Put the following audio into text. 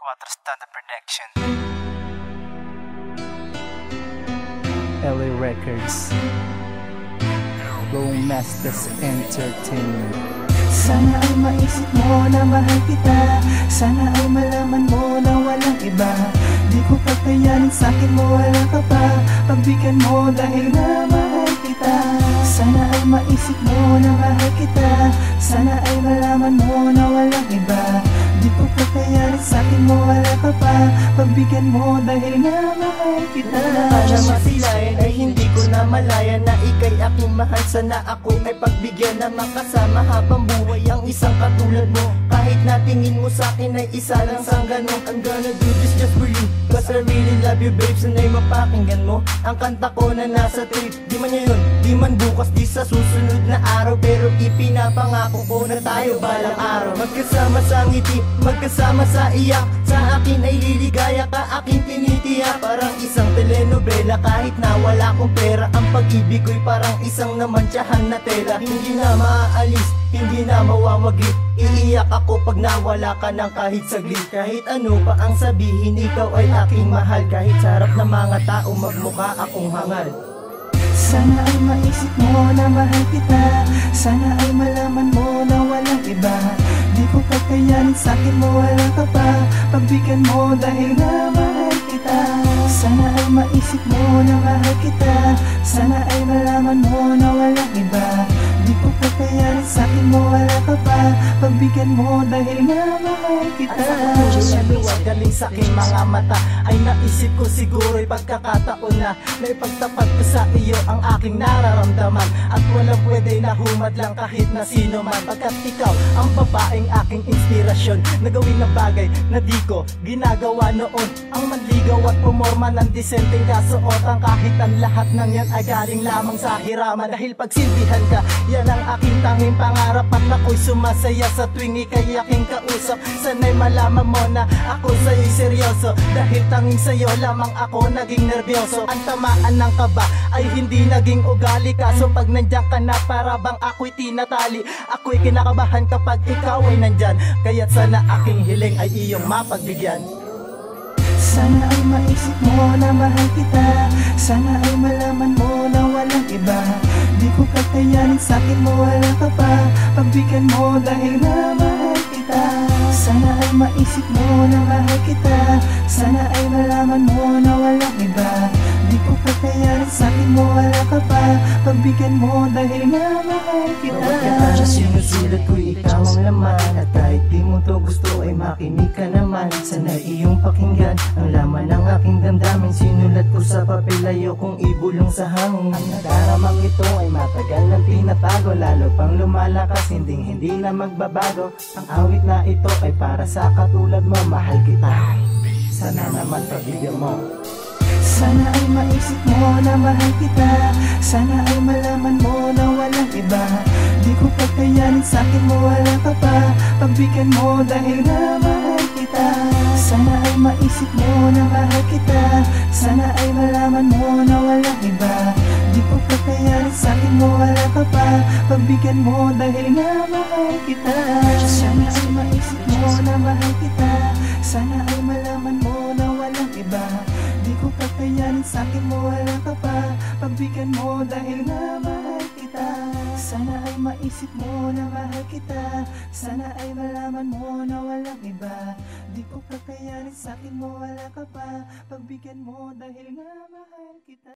Quattro Standard Production. LA Records, Go Masters Entertainment. Sana ay maisip mo na mahal kita, sana ay malaman mo na walang iba. Di ko pagkayanin, sa'kin mo wala ka pa. Pagbigyan mo dahil na mahal kita. Sana ay maisip mo na mahal kita, sana ay malaman mo na walang iba. Di ko pagkayanin, sa'kin mo wala ka pa. Pagbigyan mo dahil na mahal kita. Sana masilayan ay hindi ko na malaya na ika'y aking mahal. Sana ako ay pagbigyan na makasama habang buhay ang isang katulad mo. Kahit na tingin mo sa'kin ay isa lang sang ganun, I'm gonna do this just for you, cause I really love you babe. Sana'y mapakinggan mo ang kanta ko na nasa trip. Di man ngayon, di man bukas, di sa susunod na araw, pero ipinapangako ko na tayo balang araw. Magkasama sa ngiti, magkasama sa iyak. Sa akin ay liligaya ka, aking tinitiyak. Parang isang telenovela kahit na wala akong pera. Ang pag-ibig ko'y parang isang namantsahan na tela. Hindi na maaalis, hindi na mawawaglit. Iiyak ako pag nawala ka ng kahit saglit. Kahit ano pa ang sabihin, ikaw ay aking mahal. Kahit sa harap ng mga tao magmukha akong hangal. Sana ay maisip mo na mahal kita, sana ay malaman mo na walang iba. Di ko pagkayanin, sa'kin mo wala ka pa. Pagbigyan mo dahil na mahal kita. Sana ay maisip mo na mahal kita, sana ay malaman mo na walang iba. Di ko pagkayanin, sa'kin mo wala ka pa. Pagbigyan mo dahil na mahal kita. At sa katulad na luwag galing sa'king mga mata, ay naisip ko siguro'y pagkakataon na naipagtapat ko sa iyo ang aking nararamdaman. At walang pwede na humad lang kahit na sino man, pagkat ikaw ang babaeng aking inspirasyon na gawin ng bagay na di ko ginagawa noon. Ang manligaw at pumorma ng disenteng kasuotan, kahit ang lahat ng yan ay galing lamang sa hiraman. Dahil pagsilbihan ka, yan ang aking tanging pangarap. At ako'y sumasaya sa tuwing ika'y aking kausap. Sana'y malaman mo na ako sa'yo'y seryoso, dahil tanging sa'yo lamang ako naging nervyoso. Ang tamaan ng kaba ay hindi naging ugali, kaso pag nandiyan ka na para bang ako'y tinatali. Ako'y kinakabahan kapag ikaw ay nandyan, kaya't sana aking hiling ay iyong mapagbigyan. Sana ay maisip mo na mahal kita, sana ay malaman mo na walang iba. Di ko kakayanin, sa'kin mo wala ka pa. Pagbigyan mo dahil na mahal kita. Sana ay maisip mo na mahal kita, sana ay malaman mo na walang iba. Di ko kakayanin, sa'kin mo wala ka pa. Pagbigyan mo dahil na mahal kita. Bawat kanta na sinusulat ko'y ikaw ang laman, at kahit di mo to gusto ay makinig ka naman. Sana iyong pakinggan ang laman ng aking damdamin. Sinulat ko sa papel, ayokong ibulong sa hangin. Ang nadaramang ito ay matagal nang tinatago, lalo pang lumalakas, hindi na magbabago. Ang awit na ito ay para sa katulad mo, mahal kita. Sana naman pagbigyan mo. Sana ay maisip mo na mahal kita, sana ay malaman mo na walang iba. Di ko pagkayanin, sa'kin mo wala ka pa. Pagbigyan mo dahil na mahal kita. Sana ay maisip mo na mahal kita, sana ay malaman mo na walang iba. Di ko pagkayanin, sa'kin mo wala ka pa. Pagbigyan mo dahil na mahal kita. Sana ay maisip mo na mahal kita, sana ay malaman mo na walang iba. Di ko kakayanin, sa'kin mo wala ka pa. Pagbigyan mo dahil na mahal kita. Sana ay maisip mo na mahal kita, sana ay malaman mo na walang iba. Di ko kakayanin, sa'kin mo wala ka pa. Pagbigyan mo dahil na mahal kita.